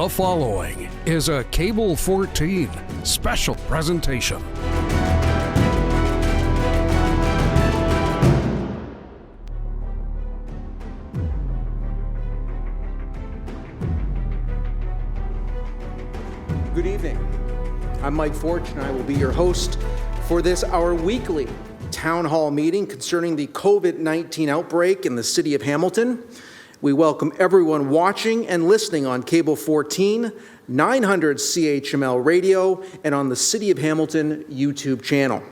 The following is a Cable 14 special presentation. Good evening. I'm Mike Fortune, and I will be your host for this, our weekly town hall meeting concerning the COVID-19 outbreak in the city of Hamilton. We welcome everyone watching and listening on Cable 14, 900 CHML radio, and on the City of Hamilton YouTube channel.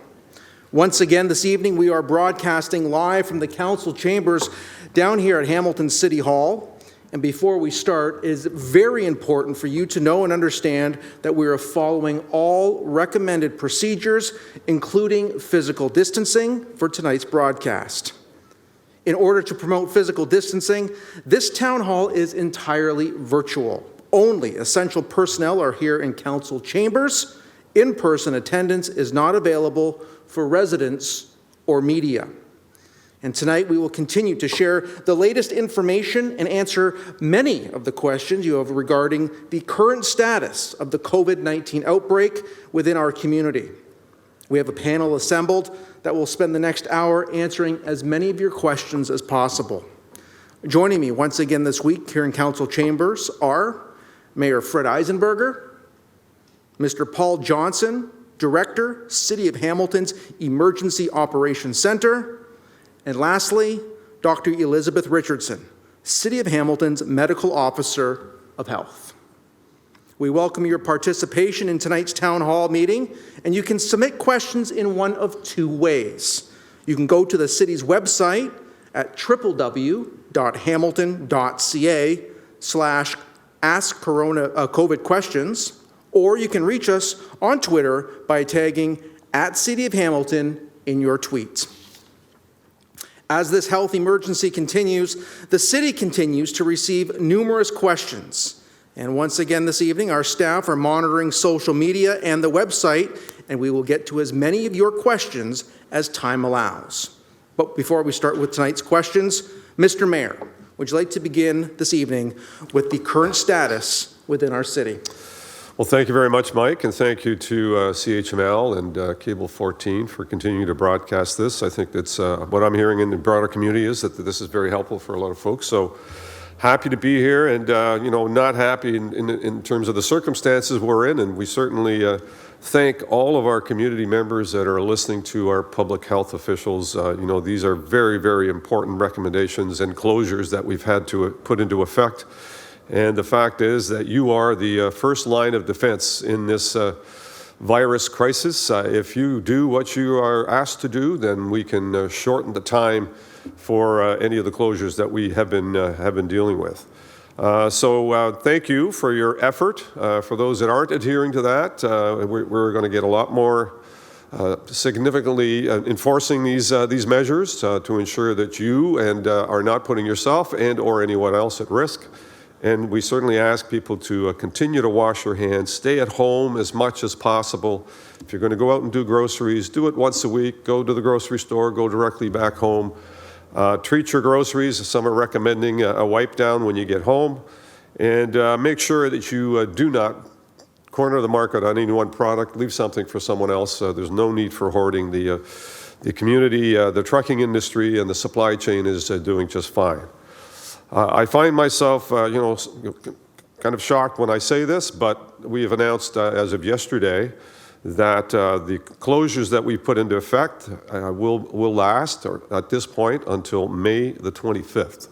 Once again this evening, we are broadcasting live from the council chambers down here at Hamilton City Hall. And before we start, it is very important for you to know and understand that we are following all recommended procedures, including physical distancing, for tonight's broadcast. In order to promote physical distancing, this town hall is entirely virtual. Only essential personnel are here in council chambers. In-person attendance is not available for residents or media. And tonight we will continue to share the latest information and answer many of the questions you have regarding the current status of the COVID-19 outbreak within our community. We have a panel assembled that will spend the next hour answering as many of your questions as possible. Joining me once again this week here in council chambers are Mayor Fred Eisenberger, Mr. Paul Johnson, Director, City of Hamilton's Emergency Operations Center, and lastly, Dr. Elizabeth Richardson, City of Hamilton's Medical Officer of Health. We welcome your participation in tonight's town hall meeting, and you can submit questions in one of two ways. You can go to the city's website at www.hamilton.ca/askCovid-questions, or you can reach us on Twitter by tagging @CityOfHamilton in your tweets. As this health emergency continues, the city continues to receive numerous questions. And once again this evening, our staff are monitoring social media and the website, and we will get to as many of your questions as time allows. But before we start with tonight's questions, Mr. Mayor, would you like to begin this evening with the current status within our city? Well, thank you very much, Mike, and thank you to CHML and Cable 14 for continuing to broadcast this. I think that's what I'm hearing in the broader community is that this is very helpful for a lot of folks. So happy to be here, and not happy in terms of the circumstances we're in, and we certainly thank all of our community members that are listening to our public health officials. These are very, very important recommendations and closures that we've had to put into effect. And the fact is that you are the first line of defense in this virus crisis. If you do what you are asked to do, then we can shorten the time for any of the closures that we have been dealing with. So thank you for your effort. For those that aren't adhering to that, we're going to get a lot more significantly enforcing these measures to ensure that you are not putting yourself and or anyone else at risk. And we certainly ask people to continue to wash your hands, stay at home as much as possible. If you're going to go out and do groceries, do it once a week. Go to the grocery store, go directly back home. Treat your groceries. Some are recommending a wipe down when you get home. And make sure that you do not corner the market on any one product. Leave something for someone else. There's no need for hoarding. The community, the trucking industry, and the supply chain is doing just fine. I find myself, kind of shocked when I say this, but we have announced as of yesterday that the closures that we put into effect will last, or at this point, until May the 25th.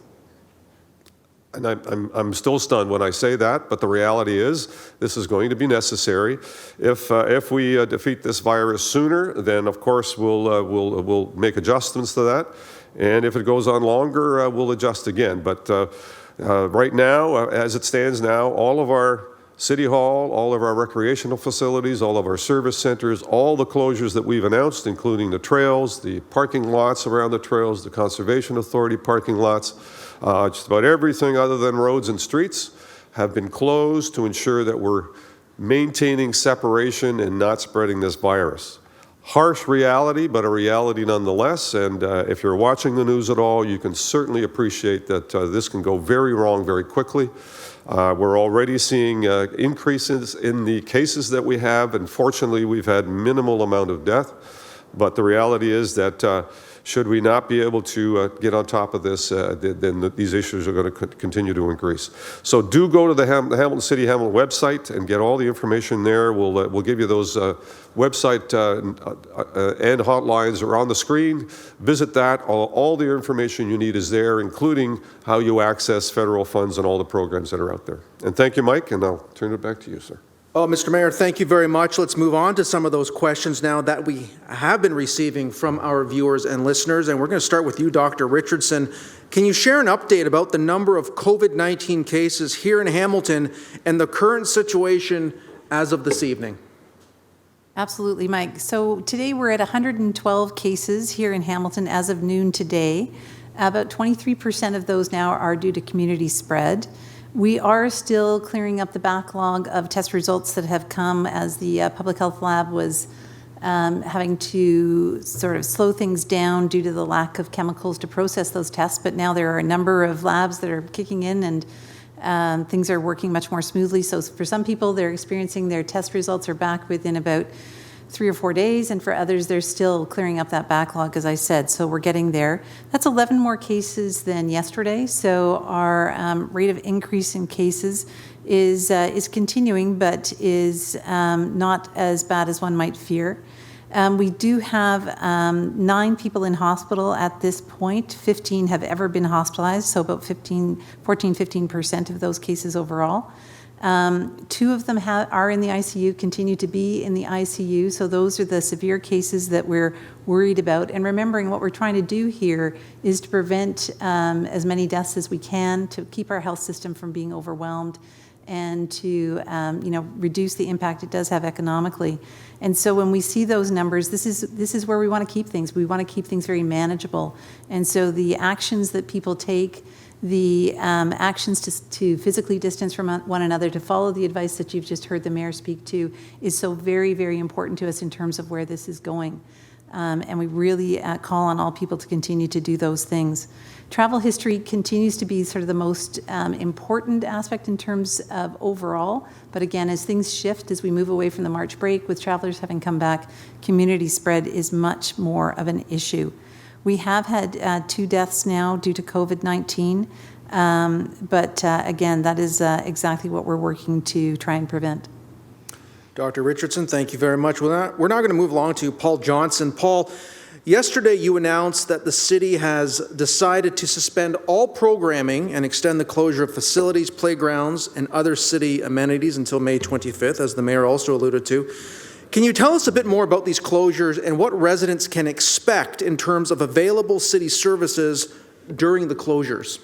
And I'm still stunned when I say that, but the reality is this is going to be necessary. If we defeat this virus sooner, then of course we'll make adjustments to that. And if it goes on longer, we'll adjust again. But right now, as it stands now, all of our City Hall, all of our recreational facilities, all of our service centers, all the closures that we've announced, including the trails, the parking lots around the trails, the Conservation Authority parking lots, just about everything other than roads and streets have been closed to ensure that we're maintaining separation and not spreading this virus. Harsh reality, but a reality nonetheless. And if you're watching the news at all, you can certainly appreciate that this can go very wrong very quickly. We're already seeing increases in the cases that we have, and fortunately we've had minimal amount of death. But the reality is that should we not be able to get on top of this, then these issues are going to continue to increase. So do go to the Hamilton City Hamilton website and get all the information there. We'll give you those website and hotlines are on the screen. Visit that. All the information you need is there, including how you access federal funds and all the programs that are out there. And thank you, Mike, and I'll turn it back to you, sir. Oh, Mr. Mayor, thank you very much. Let's move on to some of those questions now that we have been receiving from our viewers and listeners. And we're going to start with you, Dr. Richardson. Can you share an update about the number of COVID-19 cases here in Hamilton and the current situation as of this evening? Absolutely, Mike. So today we're at 112 cases here in Hamilton as of noon today. About 23% of those now are due to community spread. We are still clearing up the backlog of test results that have come as the public health lab was having to sort of slow things down due to the lack of chemicals to process those tests. But now there are a number of labs that are kicking in and things are working much more smoothly. So for some people, they're experiencing their test results are back within about 3 or 4 days, and for others, they're still clearing up that backlog, as I said, so we're getting there. That's 11 more cases than yesterday, so our rate of increase in cases is continuing, but is not as bad as one might fear. We do have 9 people in hospital at this point. 15 have ever been hospitalized, so about 14-15% of those cases overall. 2 of them are in the ICU, continue to be in the ICU, so those are the severe cases that we're worried about. And remembering what we're trying to do here is to prevent as many deaths as we can, to keep our health system from being overwhelmed, and to reduce the impact it does have economically. And so when we see those numbers, this is where we want to keep things. We want to keep things very manageable. And so the actions that people take, the actions to physically distance from one another, to follow the advice that you've just heard the mayor speak to, is so very, very important to us in terms of where this is going. And we really call on all people to continue to do those things. Travel history continues to be sort of the most important aspect in terms of overall. But again, as things shift, as we move away from the March break, with travelers having come back, community spread is much more of an issue. We have had 2 deaths now due to COVID-19, but again, that is exactly what we're working to try and prevent. Dr. Richardson, thank you very much. We're now going to move along to Paul Johnson. Paul, yesterday you announced that the city has decided to suspend all programming and extend the closure of facilities, playgrounds, and other city amenities until May 25th, as the mayor also alluded to. Can you tell us a bit more about these closures and what residents can expect in terms of available city services during the closures?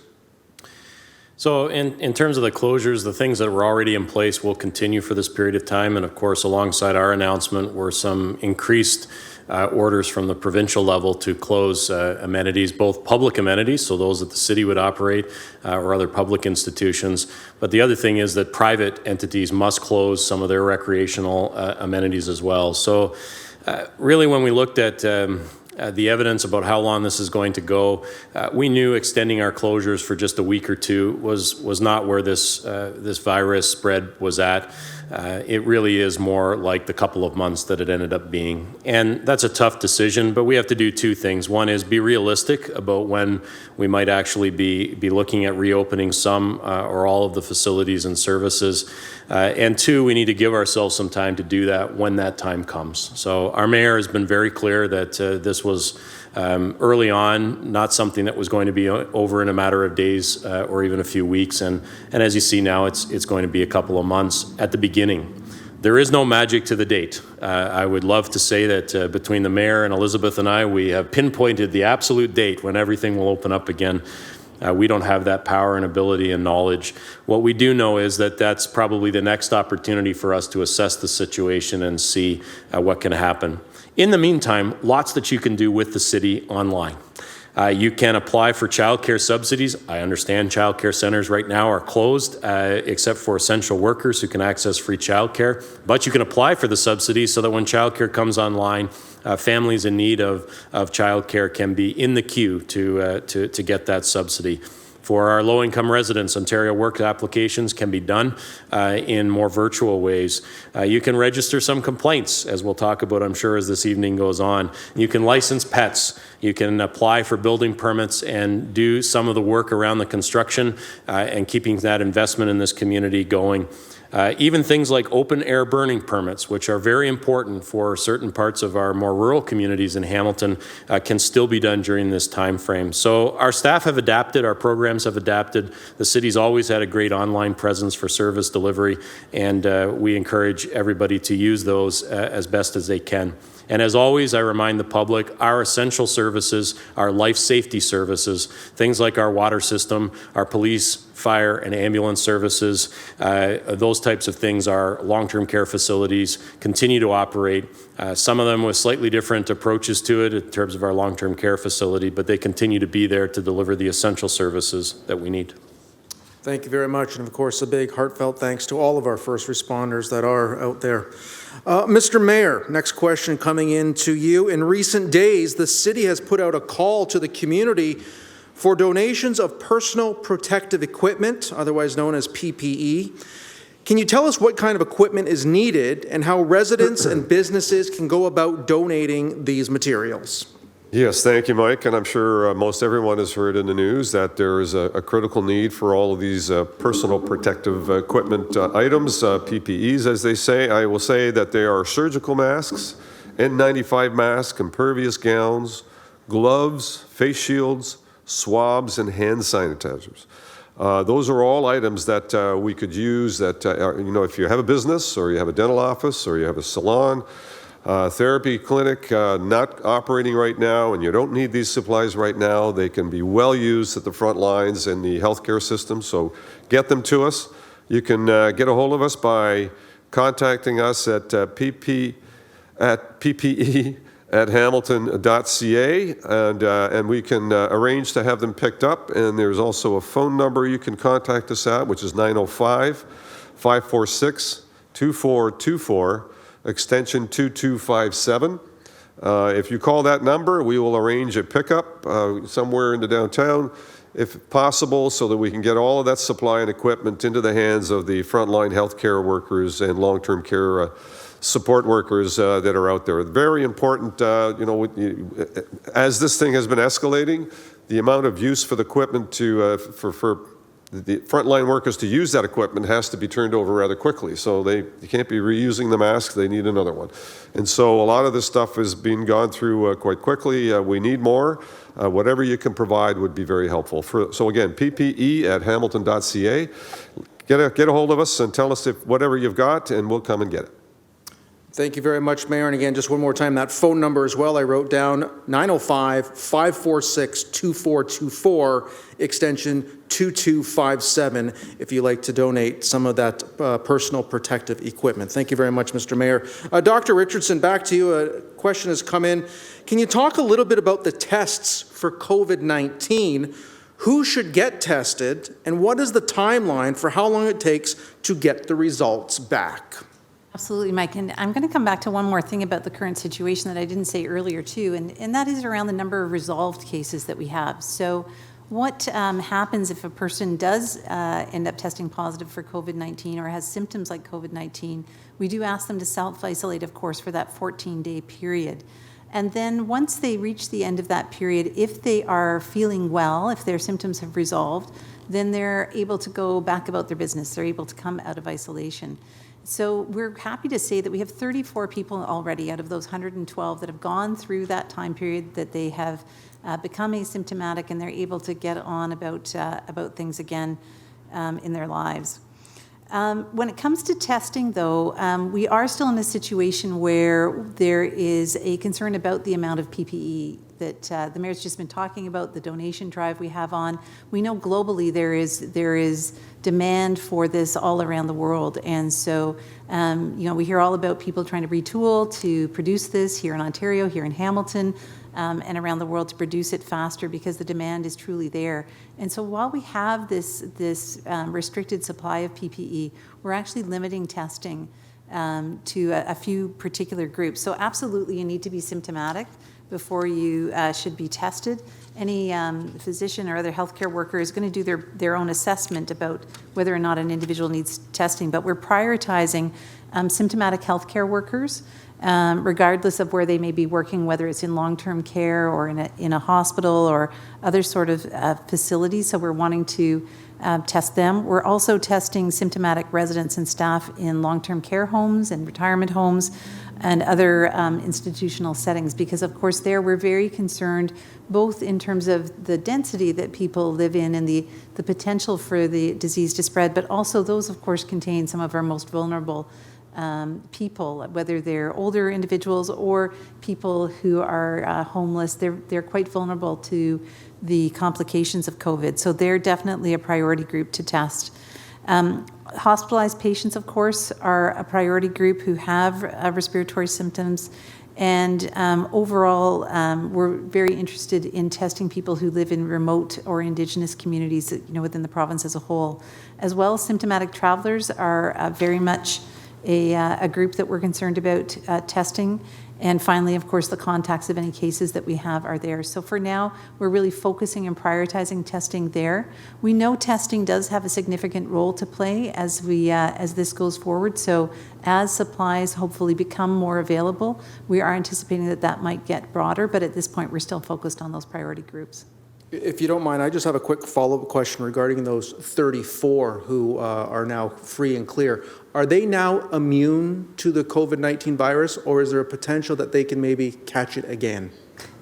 So in terms of the closures, the things that were already in place will continue for this period of time. And of course, alongside our announcement were some increased orders from the provincial level to close amenities, both public amenities, so those that the city would operate or other public institutions. But the other thing is that private entities must close some of their recreational amenities as well. So really, when we looked at the evidence about how long this is going to go, we knew extending our closures for just a week or 2 was not where this virus spread was at. It really is more like the couple of months that it ended up being. And that's a tough decision, but we have to do 2 things. One is be realistic about when we might actually be looking at reopening some or all of the facilities and services. And 2, we need to give ourselves some time to do that when that time comes. So our mayor has been very clear that this was early on not something that was going to be over in a matter of days or even a few weeks. And as you see now, it's going to be a couple of months at the beginning. There is no magic to the date. I would love to say that between the mayor and Elizabeth and I, we have pinpointed the absolute date when everything will open up again. We don't have that power and ability and knowledge. What we do know is that that's probably the next opportunity for us to assess the situation and see what can happen. In the meantime, lots that you can do with the city online. You can apply for childcare subsidies. I understand childcare centers right now are closed, except for essential workers who can access free childcare. But you can apply for the subsidies so that when childcare comes online, families in need of childcare can be in the queue to get that subsidy. For our low-income residents, Ontario Work applications can be done in more virtual ways. You can register some complaints, as we'll talk about, I'm sure, as this evening goes on. You can license pets. You can apply for building permits and do some of the work around the construction and keeping that investment in this community going. Even things like open-air burning permits, which are very important for certain parts of our more rural communities in Hamilton, can still be done during this time frame. So our staff have adapted, our programs have adapted. The city's always had a great online presence for service delivery, and we encourage everybody to use those as best as they can. And as always, I remind the public, our essential services, our life safety services, things like our water system, our police, fire, and ambulance services, those types of things, our long-term care facilities continue to operate. Some of them with slightly different approaches to it in terms of our long-term care facility, but they continue to be there to deliver the essential services that we need. Thank you very much. And of course, a big heartfelt thanks to all of our first responders that are out there. Mr. Mayor, next question coming in to you. In recent days, the city has put out a call to the community for donations of personal protective equipment, otherwise known as PPE. Can you tell us what kind of equipment is needed and how residents and businesses can go about donating these materials? Yes, thank you, Mike. And I'm sure most everyone has heard in the news that there is a critical need for all of these personal protective equipment items, PPEs, as they say. I will say that they are surgical masks, N95 masks, impervious gowns, gloves, face shields, swabs, and hand sanitizers. Those are all items that we could use that, if you have a business or you have a dental office or you have a salon, therapy clinic not operating right now, and you don't need these supplies right now, they can be well used at the front lines in the healthcare system. So get them to us. You can get a hold of us by contacting us at ppe@hamilton.ca, and we can arrange to have them picked up. And there's also a phone number you can contact us at, which is 905-546-2424. Extension 2257. If you call that number, we will arrange a pickup somewhere in the downtown, if possible, so that we can get all of that supply and equipment into the hands of the frontline healthcare workers and long-term care support workers that are out there. Very important, as this thing has been escalating, the amount of use for the equipment for the frontline workers to use that equipment has to be turned over rather quickly. So they can't be reusing the mask, they need another one. And so a lot of this stuff is being gone through quite quickly. We need more. Whatever you can provide would be very helpful. So again, ppe@hamilton.ca. Get a hold of us and tell us whatever you've got, and we'll come and get it. Thank you very much, Mayor. And again, just one more time, that phone number as well, I wrote down 905-546-2424, extension 2257, if you'd like to donate some of that personal protective equipment. Thank you very much, Mr. Mayor. Dr. Richardson, back to you. A question has come in. Can you talk a little bit about the tests for COVID-19? Who should get tested, and what is the timeline for how long it takes to get the results back? Absolutely, Mike. And I'm going to come back to one more thing about the current situation that I didn't say earlier, too, and that is around the number of resolved cases that we have. So what happens if a person does end up testing positive for COVID-19 or has symptoms like COVID-19? We do ask them to self-isolate, of course, for that 14-day period. And then once they reach the end of that period, if they are feeling well, if their symptoms have resolved, then they're able to go back about their business. They're able to come out of isolation. So we're happy to say that we have 34 people already out of those 112 that have gone through that time period, that they have become asymptomatic and they're able to get on about things again in their lives. When it comes to testing, though, we are still in a situation where there is a concern about the amount of PPE that the Mayor's just been talking about, the donation drive we have on. We know globally there is demand for this all around the world. And so, we hear all about people trying to retool to produce this here in Ontario, here in Hamilton, and around the world to produce it faster because the demand is truly there. And so while we have this restricted supply of PPE, we're actually limiting testing to a few particular groups. So absolutely you need to be symptomatic before you should be tested. Any physician or other healthcare worker is going to do their own assessment about whether or not an individual needs testing. But we're prioritizing symptomatic healthcare workers, regardless of where they may be working, whether it's in long-term care or in a hospital or other sort of facilities. So we're wanting to test them. We're also testing symptomatic residents and staff in long-term care homes and retirement homes and other institutional settings, because of course there we're very concerned both in terms of the density that people live in and the potential for the disease to spread, but also those of course contain some of our most vulnerable people, whether they're older individuals or people who are homeless. They're quite vulnerable to the complications of COVID. So they're definitely a priority group to test. Hospitalized patients, of course, are a priority group who have respiratory symptoms. And overall, we're very interested in testing people who live in remote or Indigenous communities, within the province as a whole. As well, symptomatic travelers are very much a group that we're concerned about testing. And finally, of course, the contacts of any cases that we have are there. So for now, we're really focusing and prioritizing testing there. We know testing does have a significant role to play as this goes forward. So as supplies hopefully become more available, we are anticipating that might get broader, but at this point, we're still focused on those priority groups. If you don't mind, I just have a quick follow-up question regarding those 34 who are now free and clear. Are they now immune to the COVID-19 virus, or is there a potential that they can maybe catch it again?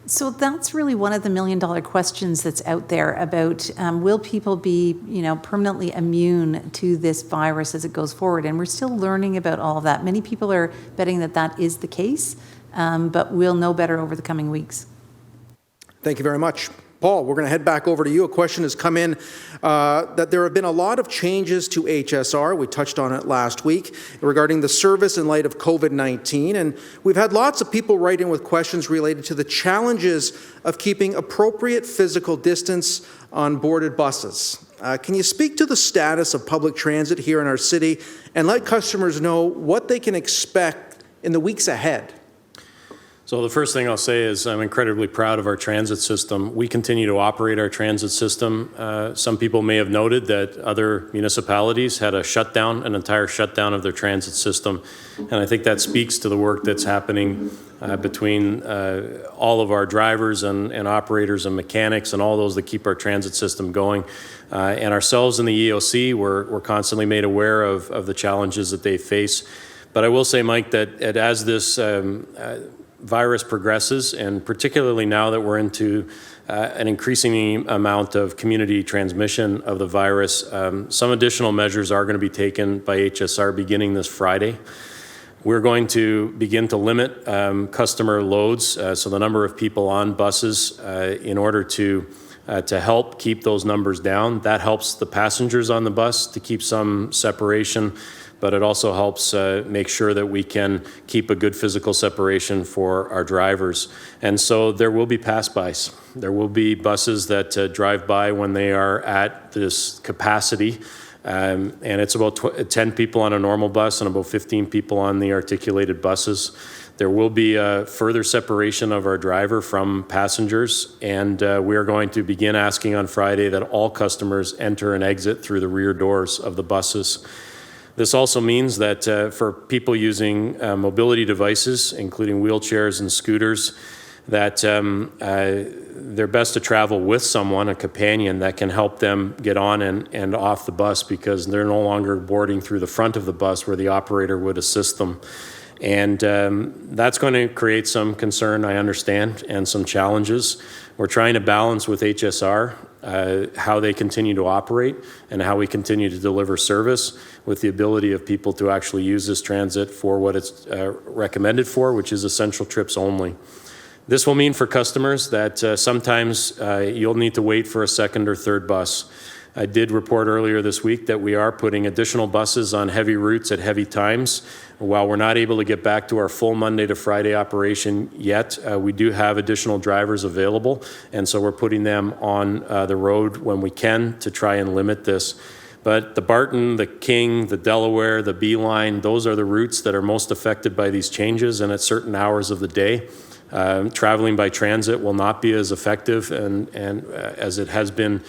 So that's really one of the million-dollar questions that's out there about will people be, permanently immune to this virus as it goes forward? And we're still learning about all of that. Many people are betting that is the case, but we'll know better over the coming weeks. Thank you very much. Paul, we're going to head back over to you. A question has come in that there have been a lot of changes to HSR. We touched on it last week regarding the service in light of COVID-19. And we've had lots of people write in with questions related to the challenges of keeping appropriate physical distance on boarded buses. Can you speak to the status of public transit here in our city and let customers know what they can expect in the weeks ahead? So the first thing I'll say is I'm incredibly proud of our transit system. We continue to operate our transit system. Some people may have noted that other municipalities had an entire shutdown of their transit system. And I think that speaks to the work that's happening between all of our drivers and operators and mechanics and all those that keep our transit system going. And ourselves in the EOC, we're constantly made aware of the challenges that they face. But I will say, Mike, that as this virus progresses, and particularly now that we're into an increasing amount of community transmission of the virus, some additional measures are going to be taken by HSR beginning this Friday. We're going to begin to limit customer loads, so the number of people on buses, in order to help keep those numbers down. That helps the passengers on the bus to keep some separation, but it also helps make sure that we can keep a good physical separation for our drivers. And so there will be pass-bys. There will be buses that drive by when they are at this capacity. And it's about 10 people on a normal bus and about 15 people on the articulated buses. There will be a further separation of our driver from passengers, and we are going to begin asking on Friday that all customers enter and exit through the rear doors of the buses. This also means that for people using mobility devices, including wheelchairs and scooters, that they're best to travel with someone, a companion, that can help them get on and off the bus, because they're no longer boarding through the front of the bus where the operator would assist them. And that's going to create some concern, I understand, and some challenges. We're trying to balance with HSR how they continue to operate and how we continue to deliver service with the ability of people to actually use this transit for what it's recommended for, which is essential trips only. This will mean for customers that sometimes you'll need to wait for a second or third bus. I did report earlier this week that we are putting additional buses on heavy routes at heavy times. While we're not able to get back to our full Monday to Friday operation yet, we do have additional drivers available, and so we're putting them on the road when we can to try and limit this. But the Barton, the King, the Delaware, the Beeline, those are the routes that are most affected by these changes, and at certain hours of the day. Traveling by transit will not be as effective and as it has been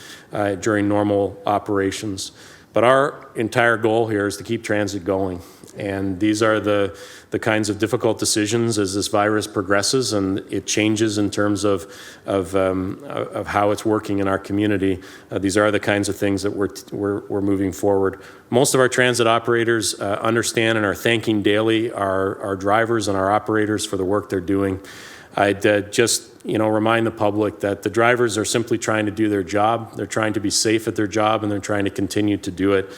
during normal operations. But our entire goal here is to keep transit going. And these are the kinds of difficult decisions as this virus progresses and it changes in terms of how it's working in our community. These are the kinds of things that we're moving forward. Most of our transit operators understand and are thanking daily our drivers and our operators for the work they're doing. I'd just remind the public that the drivers are simply trying to do their job. They're trying to be safe at their job, and they're trying to continue to do it.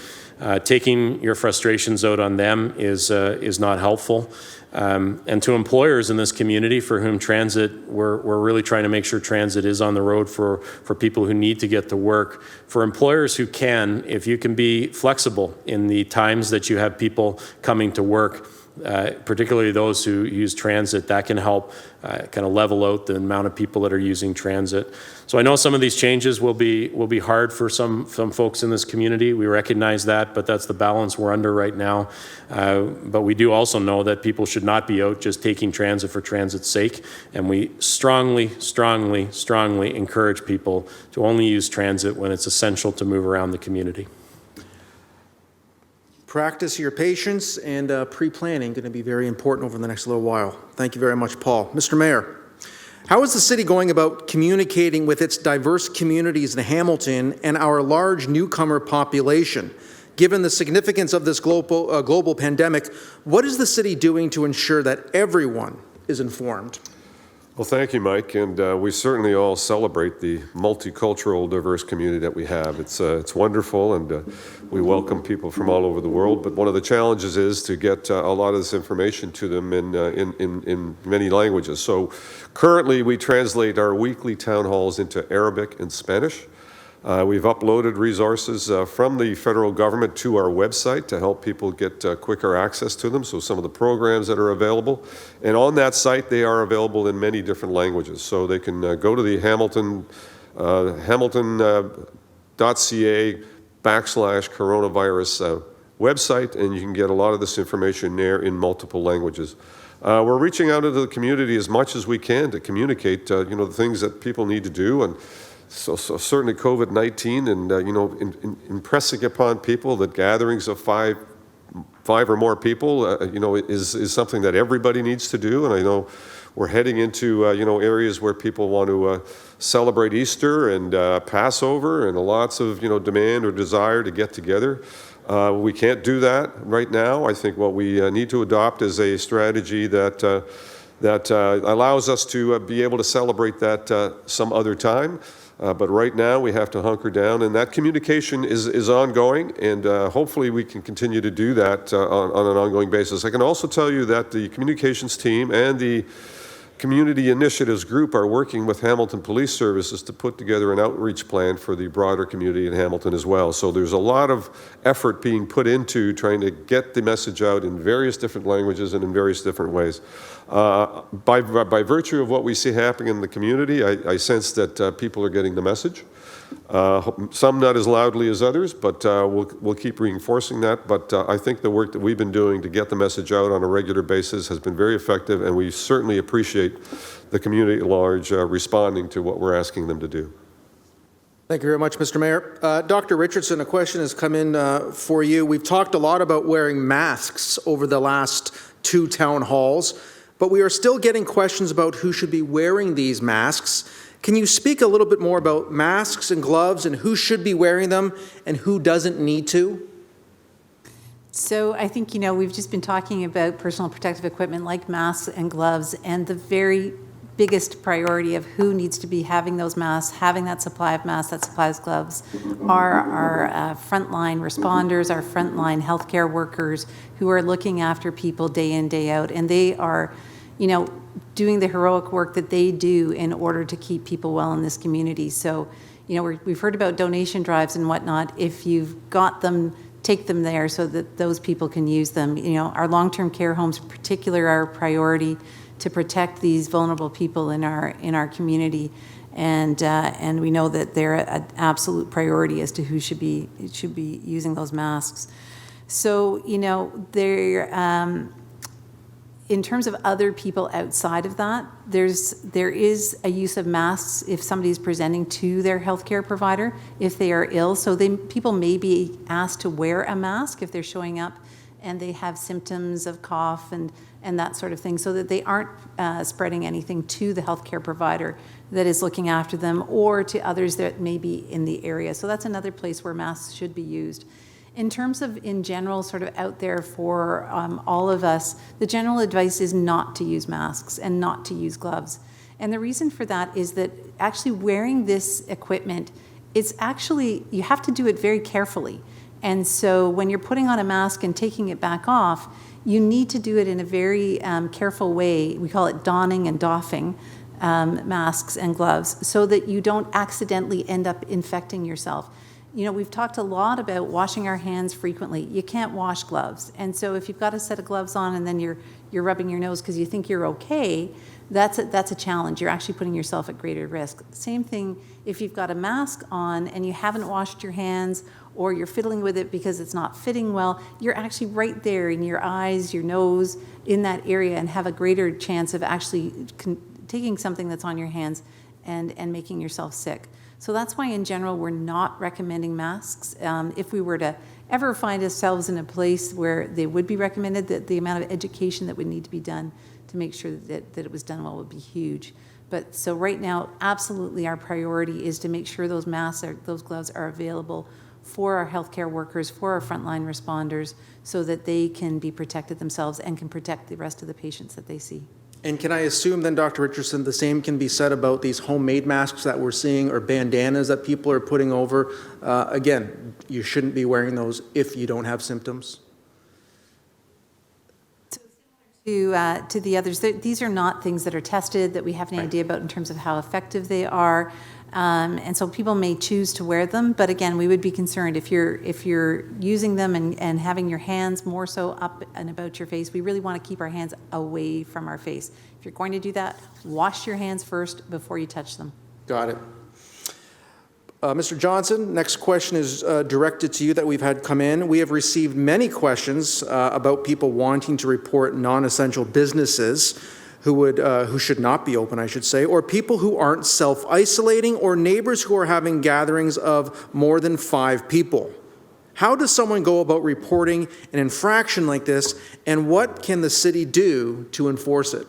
Taking your frustrations out on them is not helpful. And to employers in this community for whom transit, we're really trying to make sure transit is on the road for people who need to get to work. For employers who can, if you can be flexible in the times that you have people coming to work, particularly those who use transit, that can help kind of level out the amount of people that are using transit. So I know some of these changes will be hard for some folks in this community. We recognize that, but that's the balance we're under right now. But we do also know that people should not be out just taking transit for transit's sake, and we strongly, strongly, strongly encourage people to only use transit when it's essential to move around the community. Practice your patience and pre-planning going to be very important over the next little while. Thank you very much, Paul. Mr. Mayor, how is the city going about communicating with its diverse communities in Hamilton and our large newcomer population? Given the significance of this global pandemic, what is the city doing to ensure that everyone is informed? Well, thank you, Mike, and we certainly all celebrate the multicultural, diverse community that we have. It's wonderful, and we welcome people from all over the world. But one of the challenges is to get a lot of this information to them in many languages. So, currently, we translate our weekly town halls into Arabic and Spanish. We've uploaded resources from the federal government to our website to help people get quicker access to them, so some of the programs that are available. And on that site, they are available in many different languages. So they can go to the hamilton.ca/coronavirus website, and you can get a lot of this information there in multiple languages. We're reaching out into the community as much as we can to communicate the things that people need to do. And so certainly COVID-19 and, impressing upon people that gatherings of five or more people, is something that everybody needs to do. And I know we're heading into, areas where people want to celebrate Easter and Passover and lots of, demand or desire to get together. We can't do that right now. I think what we need to adopt is a strategy that allows us to be able to celebrate that some other time. But right now we have to hunker down, and that communication is ongoing, and hopefully we can continue to do that on an ongoing basis. I can also tell you that the communications team and the Community Initiatives Group are working with Hamilton Police Services to put together an outreach plan for the broader community in Hamilton as well. So there's a lot of effort being put into trying to get the message out in various different languages and in various different ways. By virtue of what we see happening in the community, I sense that people are getting the message. Some not as loudly as others, but we'll keep reinforcing that. But I think the work that we've been doing to get the message out on a regular basis has been very effective, and we certainly appreciate the community at large responding to what we're asking them to do. Thank you very much, Mr. Mayor. Dr. Richardson, a question has come in for you. We've talked a lot about wearing masks over the last 2 town halls, but we are still getting questions about who should be wearing these masks. Can you speak a little bit more about masks and gloves and who should be wearing them and who doesn't need to? So I think, we've just been talking about personal protective equipment like masks and gloves, and the very biggest priority of who needs to be having those masks, having that supply of masks, that supply of gloves, are our frontline responders, our frontline healthcare workers who are looking after people day in, day out. And they are, doing the heroic work that they do in order to keep people well in this community. So, we've heard about donation drives and whatnot. If you've got them, take them there so that those people can use them. Our long-term care homes in particular are a priority to protect these vulnerable people in our community, and we know that they're an absolute priority as to who should be using those masks. So In terms of other people outside of that, there is a use of masks if somebody is presenting to their healthcare provider if they are ill. So people may be asked to wear a mask if they're showing up and they have symptoms of cough and that sort of thing, so that they aren't spreading anything to the healthcare provider that is looking after them or to others that may be in the area. So that's another place where masks should be used. In terms of, in general, sort of out there for all of us, the general advice is not to use masks and not to use gloves. And the reason for that is that actually wearing this equipment, it's actually, you have to do it very carefully. And so when you're putting on a mask and taking it back off, you need to do it in a very careful way. We call it donning and doffing masks and gloves so that you don't accidentally end up infecting yourself. You know, we've talked a lot about washing our hands frequently. You can't wash gloves. And so if you've got a set of gloves on and then you're rubbing your nose because you think you're okay, that's a challenge. You're actually putting yourself at greater risk. Same thing if you've got a mask on and you haven't washed your hands or you're fiddling with it because it's not fitting well, you're actually right there in your eyes, your nose, in that area, and have a greater chance of actually taking something that's on your hands and making yourself sick. So that's why in general we're not recommending masks. If we were to ever find ourselves in a place where they would be recommended, that the amount of education that would need to be done to make sure that it was done well would be huge. But so right now, absolutely our priority is to make sure those masks, those gloves are available for our healthcare workers, for our frontline responders, so that they can be protected themselves and can protect the rest of the patients that they see. And can I assume then, Dr. Richardson, the same can be said about these homemade masks that we're seeing or bandanas that people are putting over? Again, you shouldn't be wearing those if you don't have symptoms? To the others, these are not things that are tested, that we have any idea about in terms of how effective they are. And so people may choose to wear them, but again, we would be concerned if you're using them and having your hands more so up and about your face. We really want to keep our hands away from our face. If you're going to do that, wash your hands first before you touch them. Got it. Mr. Johnson, next question is directed to you that we've had come in. We have received many questions about people wanting to report non-essential businesses who should not be open, I should say, or people who aren't self-isolating, or neighbors who are having gatherings of more than 5 people. How does someone go about reporting an infraction like this, and what can the city do to enforce it?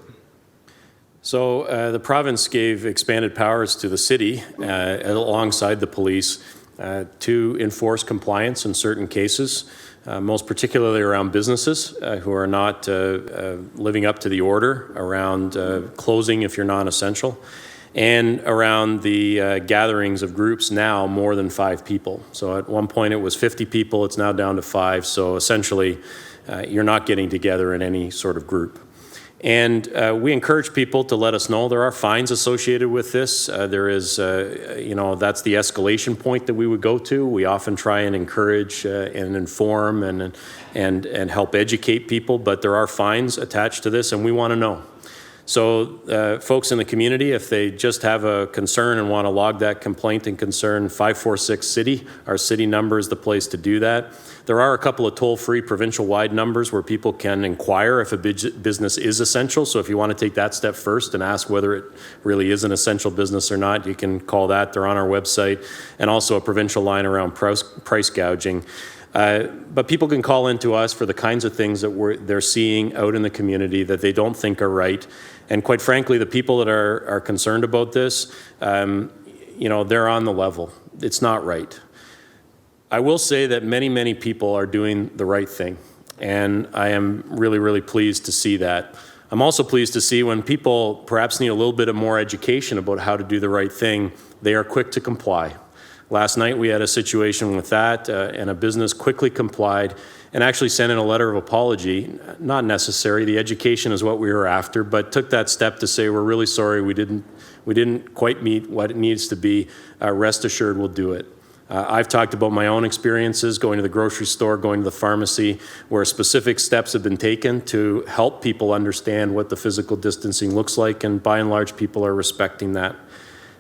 So the province gave expanded powers to the city alongside the police to enforce compliance in certain cases, most particularly around businesses who are not living up to the order around closing if you're non-essential, and around the gatherings of groups now more than 5 people. So at one point it was 50 people, it's now down to 5. So essentially you're not getting together in any sort of group. And we encourage people to let us know. There are fines associated with this. There is, that's the escalation point that we would go to. We often try and encourage and inform and help educate people, but there are fines attached to this, and we want to know. So folks in the community, if they just have a concern and want to log that complaint and concern, 546-CITY, our city number is the place to do that. There are a couple of toll-free provincial-wide numbers where people can inquire if a business is essential. So if you want to take that step first and ask whether it really is an essential business or not, you can call that. They're on our website, and also a provincial line around price gouging. But people can call into us for the kinds of things that they're seeing out in the community that they don't think are right. And quite frankly, the people that are concerned about this, they're on the level. It's not right. I will say that many, many people are doing the right thing, and I am really, really pleased to see that. I'm also pleased to see when people perhaps need a little bit of more education about how to do the right thing, they are quick to comply. Last night we had a situation with that, and a business quickly complied and actually sent in a letter of apology. Not necessary, the education is what we were after, but took that step to say, we're really sorry, we didn't quite meet what it needs to be. Rest assured we'll do it. I've talked about my own experiences going to the grocery store, going to the pharmacy, where specific steps have been taken to help people understand what the physical distancing looks like, and by and large people are respecting that.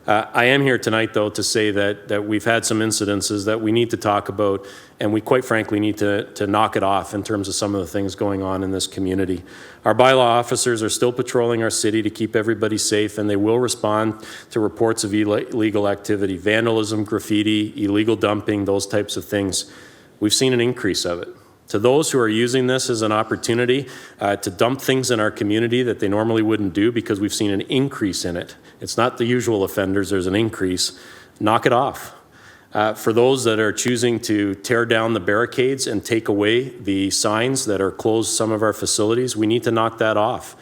I am here tonight, though, to say that we've had some incidences that we need to talk about, and we quite frankly need to knock it off in terms of some of the things going on in this community. Our bylaw officers are still patrolling our city to keep everybody safe, and they will respond to reports of illegal activity, vandalism, graffiti, illegal dumping, those types of things. We've seen an increase of it. To those who are using this as an opportunity to dump things in our community that they normally wouldn't do because we've seen an increase in it. It's not the usual offenders, there's an increase. Knock it off. For those that are choosing to tear down the barricades and take away the signs that are closed some of our facilities, we need to knock that off.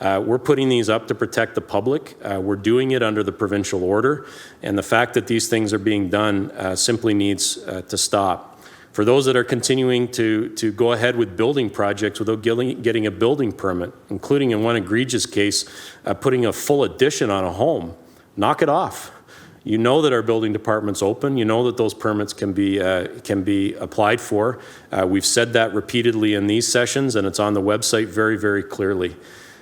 We're putting these up to protect the public. We're doing it under the provincial order, and the fact that these things are being done simply needs to stop. For those that are continuing to go ahead with building projects without getting a building permit, including in one egregious case, putting a full addition on a home, knock it off. You know that our building department's open. You know that those permits can be applied for. We've said that repeatedly in these sessions, and it's on the website very, very clearly.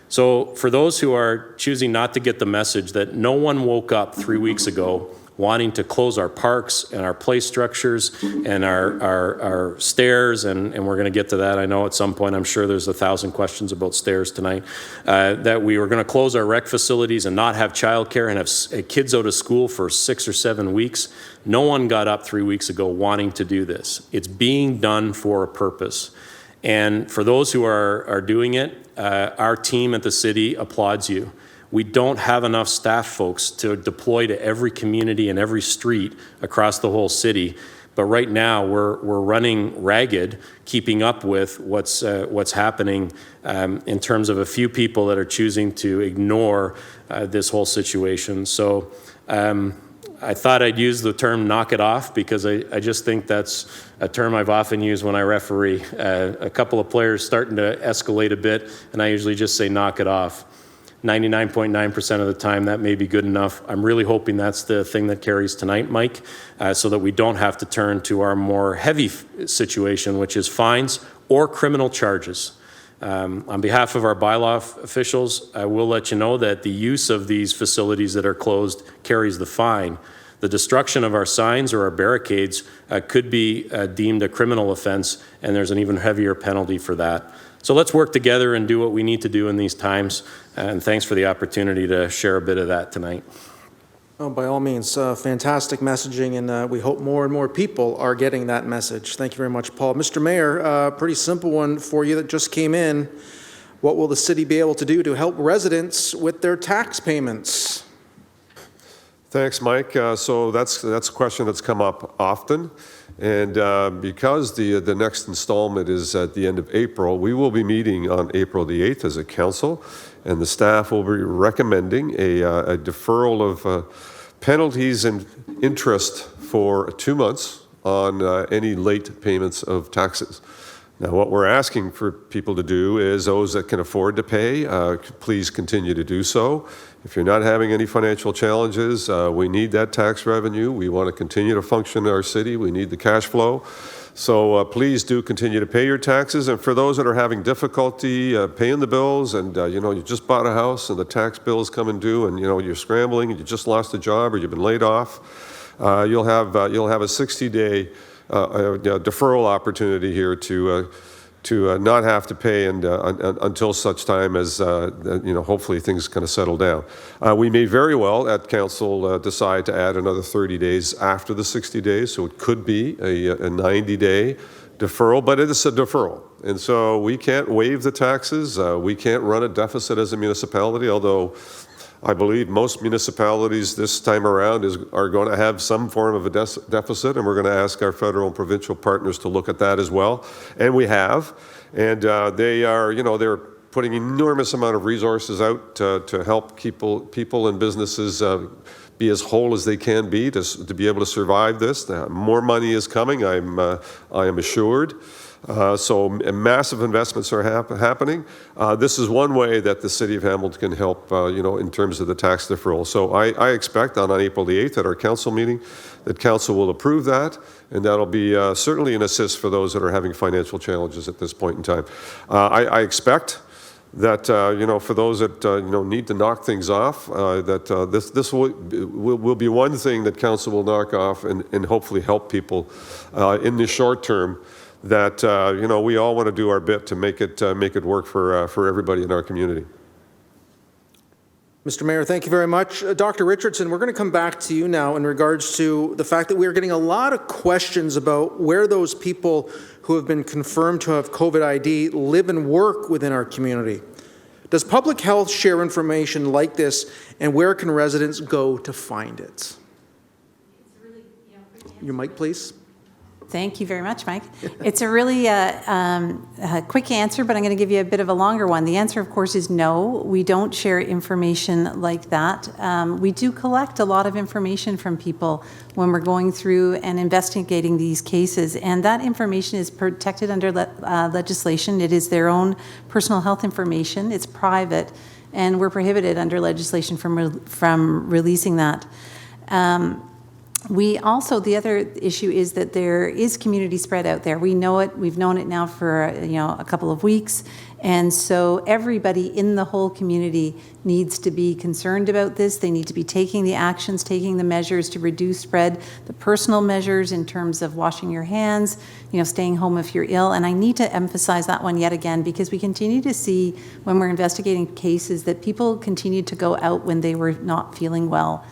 So for those who are choosing not to get the message that no one woke up 3 weeks ago wanting to close our parks and our play structures and our stairs, and we're going to get to that. I know at some point, I'm sure there's 1,000 questions about stairs tonight, that we were going to close our rec facilities and not have childcare and have kids out of school for 6 or 7 weeks. No one got up 3 weeks ago wanting to do this. It's being done for a purpose. And for those who are doing it, our team at the city applauds you. We don't have enough staff folks to deploy to every community and every street across the whole city. But right now we're running ragged, keeping up with what's happening in terms of a few people that are choosing to ignore this whole situation. So I thought I'd use the term knock it off because I just think that's a term I've often used when I referee. A couple of players starting to escalate a bit, and I usually just say knock it off. 99.9% of the time, that may be good enough. I'm really hoping that's the thing that carries tonight, Mike, so that we don't have to turn to our more heavy situation, which is fines or criminal charges. On behalf of our bylaw officials, I will let you know that the use of these facilities that are closed carries the fine. The destruction of our signs or our barricades could be deemed a criminal offense, and there's an even heavier penalty for that. So let's work together and do what we need to do in these times. And thanks for the opportunity to share a bit of that tonight. Oh, by all means, fantastic messaging, and we hope more and more people are getting that message. Thank you very much, Paul. Mr. Mayor, pretty simple one for you that just came in. What will the city be able to do to help residents with their tax payments? Thanks, Mike. So that's a question that's come up often. And because the next installment is at the end of April, we will be meeting on April the 8th as a council, and the staff will be recommending a deferral of penalties and interest for 2 months on any late payments of taxes. Now, what we're asking for people to do is those that can afford to pay, please continue to do so. If you're not having any financial challenges, we need that tax revenue. We want to continue to function in our city. We need the cash flow. So please do continue to pay your taxes. And for those that are having difficulty paying the bills and, you just bought a house and the tax bills come and due and, you're scrambling and you just lost a job or you've been laid off, you'll have a 60-day deferral opportunity here to not have to pay and until such time as hopefully things kind of settle down. We may very well at council decide to add another 30 days after the 60 days, so it could be a 90-day deferral, but it is a deferral, and so we can't waive the taxes. We can't run a deficit as a municipality, although I believe most municipalities this time around are going to have some form of a deficit, and we're going to ask our federal and provincial partners to look at that as well. And we have, and they are, they're putting enormous amount of resources out to help people and businesses be as whole as they can be to be able to survive this. More money is coming, I am assured. So massive investments are happening. This is one way that the City of Hamilton can help, in terms of the tax deferral. So I expect on April the 8th at our council meeting that council will approve that, and that'll be certainly an assist for those that are having financial challenges at this point in time. I expect that, for those that, need to knock things off, this will be one thing that council will knock off and hopefully help people in the short term, that, we all want to do our bit to make it work for everybody in our community. Mr. Mayor, thank you very much. Dr. Richardson, we're going to come back to you now in regards to the fact that we are getting a lot of questions about where those people who have been confirmed to have COVID ID live and work within our community. Does public health share information like this, and where can residents go to find it? Your mic, please. Thank you very much, Mike. It's a really a quick answer, but I'm going to give you a bit of a longer one. The answer, of course, is no. We don't share information like that. We do collect a lot of information from people when we're going through and investigating these cases, and that information is protected under legislation. It is their own personal health information. It's private, and we're prohibited under legislation from releasing that. We also, the other issue is that there is community spread out there. We know it. We've known it now for a couple of weeks, and so everybody in the whole community needs to be concerned about this. They need to be taking the actions, taking the measures to reduce spread, the personal measures in terms of washing your hands, staying home if you're ill. And I need to emphasize that one yet again, because we continue to see when we're investigating cases that people continue to go out when they were not feeling well.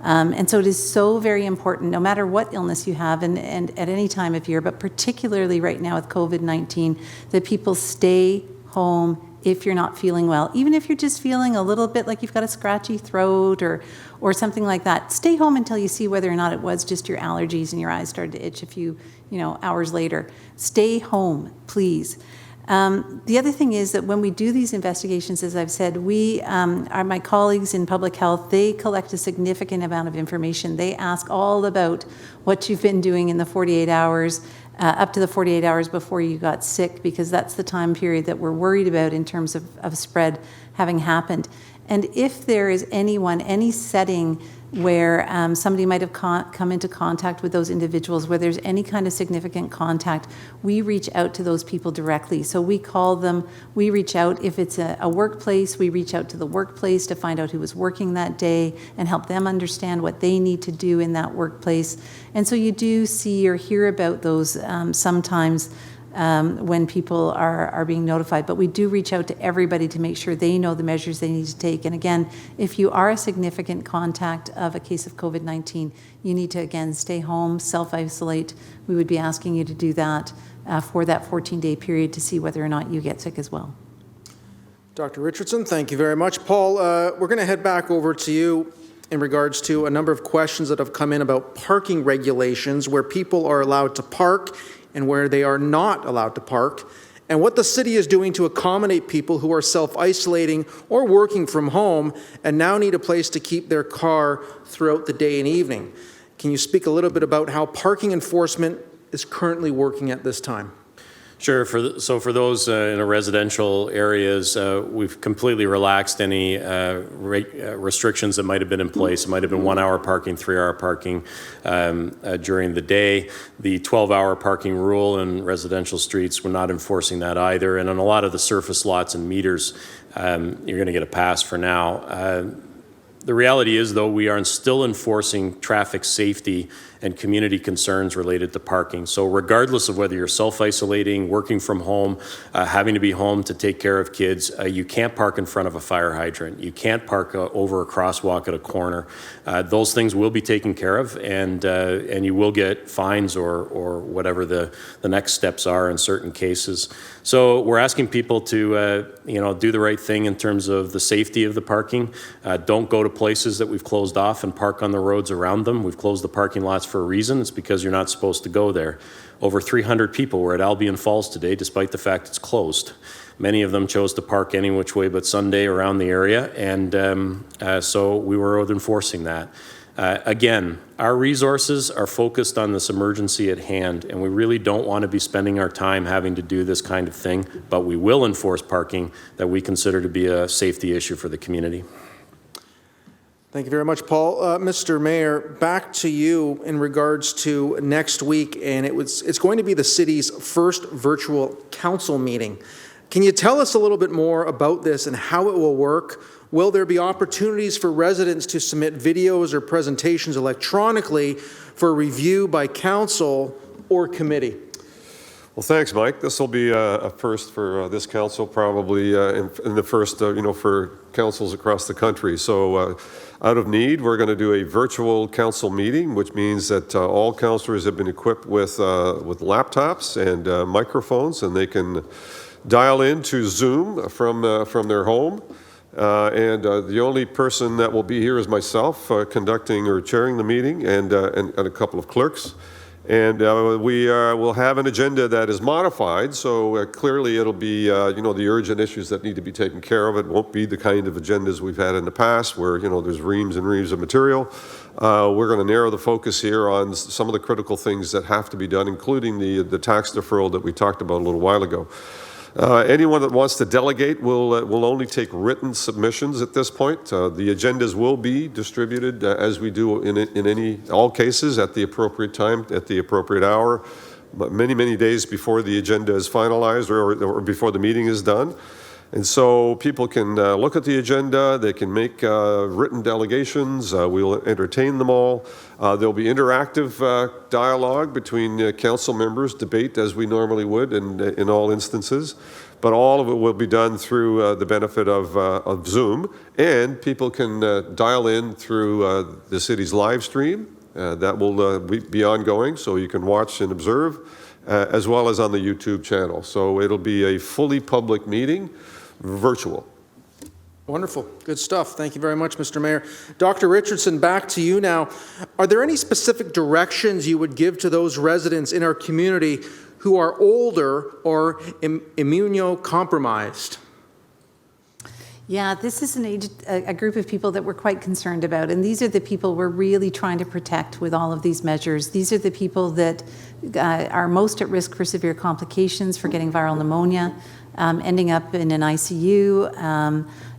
And so it is so very important, no matter what illness you have and at any time of year, but particularly right now with COVID-19, that people stay home if you're not feeling well. Even if you're just feeling a little bit like you've got a scratchy throat or something like that, stay home until you see whether or not it was just your allergies and your eyes started to itch a few hours later. Stay home, please. The other thing is that when we do these investigations, as I've said, my colleagues in public health, they collect a significant amount of information. They ask all about what you've been doing in the 48 hours, up to the 48 hours before you got sick, because that's the time period that we're worried about in terms of spread having happened. And if there is any setting where somebody might have come into contact with those individuals, where there's any kind of significant contact, we reach out to those people directly. So we call them, we reach out. If it's a workplace, we reach out to the workplace to find out who was working that day and help them understand what they need to do in that workplace. And so you do see or hear about those sometimes when people are being notified. But we do reach out to everybody to make sure they know the measures they need to take. And again, if you are a significant contact of a case of COVID-19, you need to, again, stay home, self-isolate. We would be asking you to do that for that 14-day period to see whether or not you get sick as well. Dr. Richardson, thank you very much. Paul, we're going to head back over to you in regards to a number of questions that have come in about parking regulations, where people are allowed to park and where they are not allowed to park, and what the city is doing to accommodate people who are self-isolating or working from home and now need a place to keep their car throughout the day and evening. Can you speak a little bit about how parking enforcement is currently working at this time? Sure. So for those in residential areas, we've completely relaxed any restrictions that might have been in place. It might have been 1 hour parking, 3 hour parking during the day. The 12-hour parking rule in residential streets, we're not enforcing that either. And on a lot of the surface lots and meters, you're going to get a pass for now. The reality is, though, we are still enforcing traffic safety and community concerns related to parking. So regardless of whether you're self-isolating, working from home, having to be home to take care of kids, you can't park in front of a fire hydrant. You can't park over a crosswalk at a corner. Those things will be taken care of, and you will get fines or whatever the next steps are in certain cases. So we're asking people to do the right thing in terms of the safety of the parking. Don't go to places that we've closed off and park on the roads around them. We've closed the parking lots for a reason. It's because you're not supposed to go there. Over 300 people were at Albion Falls today, despite the fact it's closed. Many of them chose to park any which way but Sunday around the area, and so we were enforcing that. Again, our resources are focused on this emergency at hand, and we really don't want to be spending our time having to do this kind of thing, but we will enforce parking that we consider to be a safety issue for the community. Thank you very much, Paul. Mr. Mayor, back to you in regards to next week, and it's going to be the city's first virtual council meeting. Can you tell us a little bit more about this and how it will work? Will there be opportunities for residents to submit videos or presentations electronically for review by council or committee? Well, thanks, Mike. This will be a first for this council, probably in the first, for councils across the country. So out of need, we're going to do a virtual council meeting, which means that all councillors have been equipped with laptops and microphones, and they can dial into Zoom from their home. And the only person that will be here is myself, conducting or chairing the meeting, and a couple of clerks. And we will have an agenda that is modified, so clearly it'll be, the urgent issues that need to be taken care of. It won't be the kind of agendas we've had in the past where, there's reams and reams of material. We're going to narrow the focus here on some of the critical things that have to be done, including the tax deferral that we talked about a little while ago. Anyone that wants to delegate will only take written submissions at this point. The agendas will be distributed as we do in all cases at the appropriate time, at the appropriate hour, many days before the agenda is finalized or before the meeting is done. And so people can look at the agenda, they can make written delegations, we'll entertain them all. There'll be interactive dialogue between council members, debate as we normally would in all instances, but all of it will be done through the benefit of Zoom, and people can dial in through the city's live stream. That will be ongoing, so you can watch and observe, as well as on the YouTube channel. So it'll be a fully public meeting, virtual. Wonderful. Good stuff. Thank you very much, Mr. Mayor. Dr. Richardson, back to you now. Are there any specific directions you would give to those residents in our community who are older or immunocompromised? Yeah, this is a group of people that we're quite concerned about, and these are the people we're really trying to protect with all of these measures. These are the people that are most at risk for severe complications, for getting viral pneumonia, ending up in an ICU,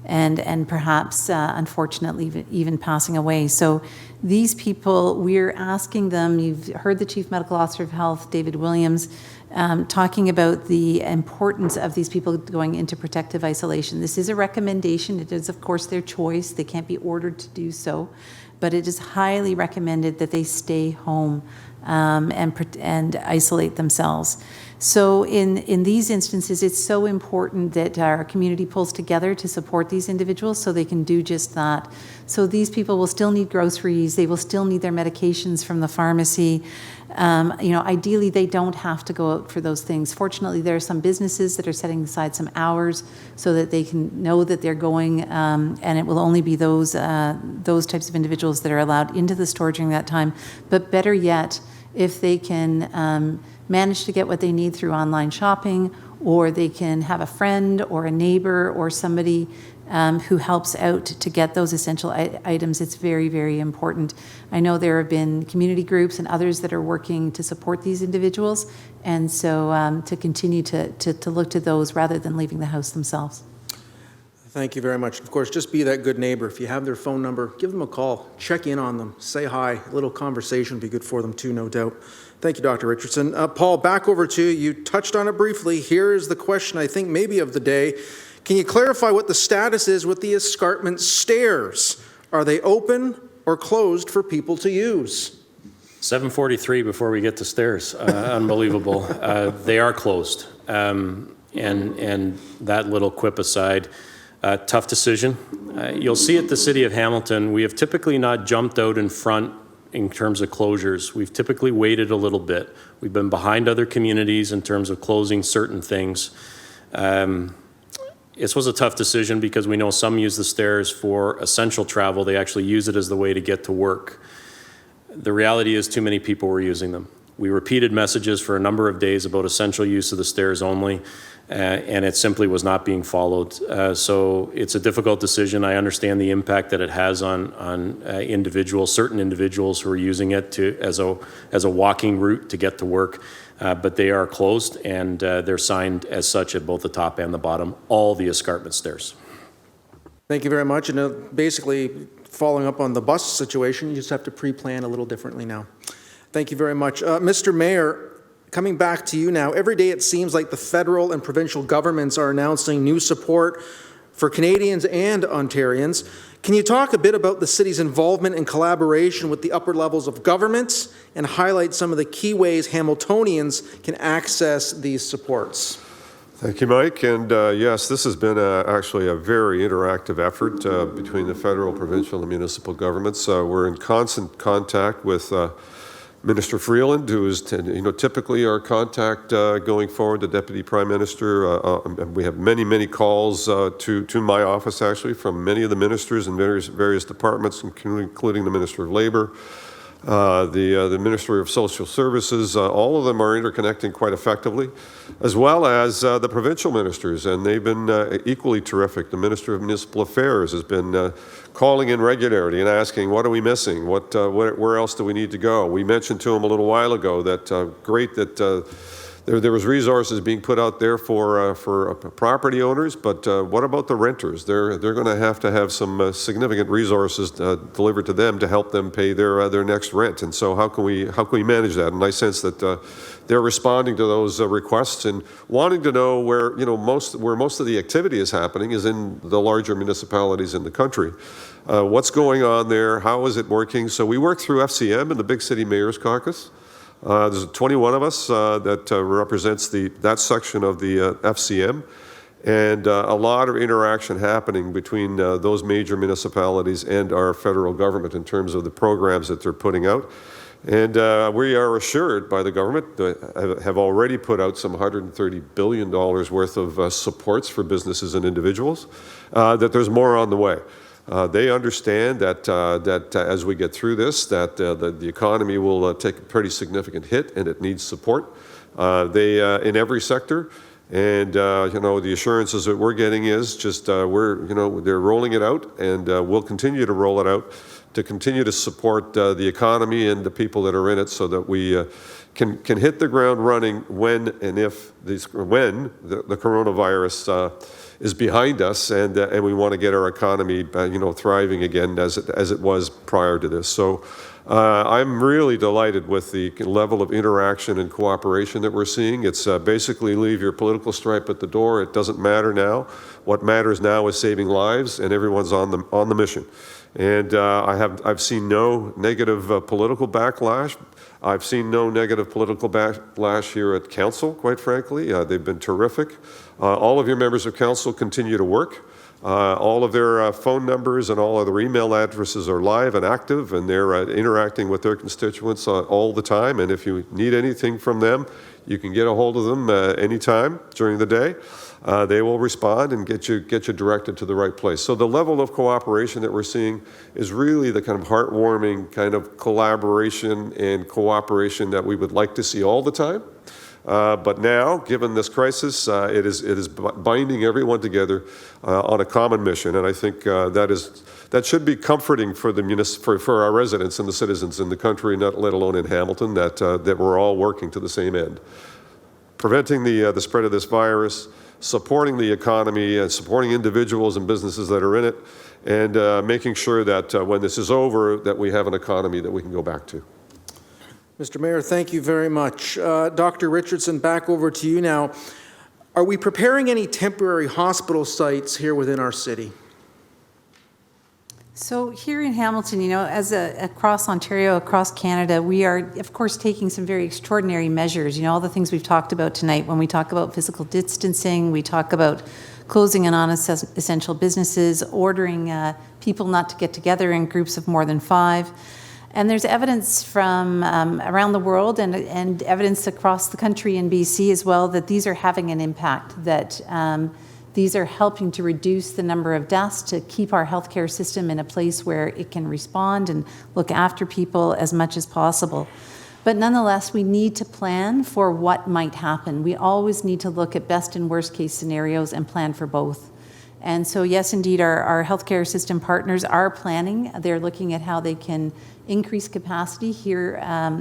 and perhaps, unfortunately, even passing away. So these people, we're asking them, you've heard the Chief Medical Officer of Health, David Williams, talking about the importance of these people going into protective isolation. This is a recommendation. It is, of course, their choice. They can't be ordered to do so, but it is highly recommended that they stay home and isolate themselves. So in these instances, it's so important that our community pulls together to support these individuals so they can do just that. So these people will still need groceries, they will still need their medications from the pharmacy. Ideally, they don't have to go out for those things. Fortunately, there are some businesses that are setting aside some hours so that they can know that they're going, and it will only be those types of individuals that are allowed into the store during that time. But better yet, if they can manage to get what they need through online shopping, or they can have a friend or a neighbor or somebody who helps out to get those essential items, it's very, very important. I know there have been community groups and others that are working to support these individuals, and so to continue to look to those rather than leaving the house themselves. Thank you very much. Of course, just be that good neighbor. If you have their phone number, give them a call, check in on them, say hi. A little conversation would be good for them too, no doubt. Thank you, Dr. Richardson. Paul, back over to you. You touched on it briefly. Here is the question, I think, maybe of the day. Can you clarify what the status is with the escarpment stairs? Are they open or closed for people to use? 7:43 before we get to stairs. Unbelievable. They are closed. And that little quip aside, tough decision. You'll see at the City of Hamilton, we have typically not jumped out in front in terms of closures. We've typically waited a little bit. We've been behind other communities in terms of closing certain things. This was a tough decision because we know some use the stairs for essential travel. They actually use it as the way to get to work. The reality is too many people were using them. We repeated messages for a number of days about essential use of the stairs only, and it simply was not being followed. So it's a difficult decision. I understand the impact that it has on certain individuals who are using it as a walking route to get to work. But they are closed, and they're signed as such at both the top and the bottom, all the escarpment stairs. Thank you very much. And basically, following up on the bus situation, you just have to pre-plan a little differently now. Thank you very much. Mr. Mayor, coming back to you now. Every day it seems like the federal and provincial governments are announcing new support for Canadians and Ontarians. Can you talk a bit about the city's involvement and collaboration with the upper levels of government and highlight some of the key ways Hamiltonians can access these supports? Thank you, Mike. And yes, this has been actually a very interactive effort between the federal, provincial, and municipal governments. We're in constant contact with Minister Freeland, who is typically our contact going forward, the Deputy Prime Minister. We have many calls to my office, actually, from many of the ministers in various departments, including the Minister of Labour, the Ministry of Social Services. All of them are interconnecting quite effectively, as well as the provincial ministers, and they've been equally terrific. The Minister of Municipal Affairs has been calling in regularly and asking, what are we missing? Where else do we need to go? We mentioned to him a little while ago that great that there was resources being put out there for property owners, but what about the renters? They're going to have some significant resources delivered to them to help them pay their next rent. And so how can we manage that? And I sense that they're responding to those requests and wanting to know where most of the activity is happening is in the larger municipalities in the country. What's going on there? How is it working? So we work through FCM and the Big City Mayor's Caucus. There's 21 of us that represents that section of the FCM, and a lot of interaction happening between those major municipalities and our federal government in terms of the programs that they're putting out. And we are assured by the government that have already put out some $130 billion worth of supports for businesses and individuals, that there's more on the way. They understand that as we get through this, that the economy will take a pretty significant hit, and it needs support. In every sector, and the assurances that we're getting is just they're rolling it out, and we'll continue to roll it out to continue to support the economy and the people that are in it, so that we can hit the ground running when the coronavirus is behind us, and we want to get our economy thriving again as it was prior to this. So I'm really delighted with the level of interaction and cooperation that we're seeing. It's basically leave your political stripe at the door. It doesn't matter now. What matters now is saving lives, and everyone's on the mission. And I've seen no negative political backlash. I've seen no negative political backlash here at council, quite frankly. They've been terrific. All of your members of council continue to work. All of their phone numbers and all of their email addresses are live and active, and they're interacting with their constituents all the time. And if you need anything from them, you can get a hold of them anytime during the day. They will respond and get you directed to the right place. So the level of cooperation that we're seeing is really the kind of heartwarming kind of collaboration and cooperation that we would like to see all the time. But now, given this crisis, it is binding everyone together on a common mission, and I think that should be comforting for for our residents and the citizens in the country, let alone in Hamilton, that we're all working to the same end, preventing the spread of this virus, supporting the economy, and supporting individuals and businesses that are in it, and making sure that when this is over, that we have an economy that we can go back to. Mr. Mayor, thank you very much. Dr. Richardson, back over to you now. Are we preparing any temporary hospital sites here within our city? So here in Hamilton, as across Ontario, across Canada, we are, of course, taking some very extraordinary measures. All the things we've talked about tonight, when we talk about physical distancing, we talk about closing and non-essential businesses, ordering people not to get together in groups of more than 5. And there's evidence from around the world and evidence across the country in BC as well that these are having an impact, that these are helping to reduce the number of deaths, to keep our healthcare system in a place where it can respond and look after people as much as possible. But nonetheless, we need to plan for what might happen. We always need to look at best and worst case scenarios and plan for both. And so, yes, indeed, our healthcare system partners are planning. They're looking at how they can increase capacity here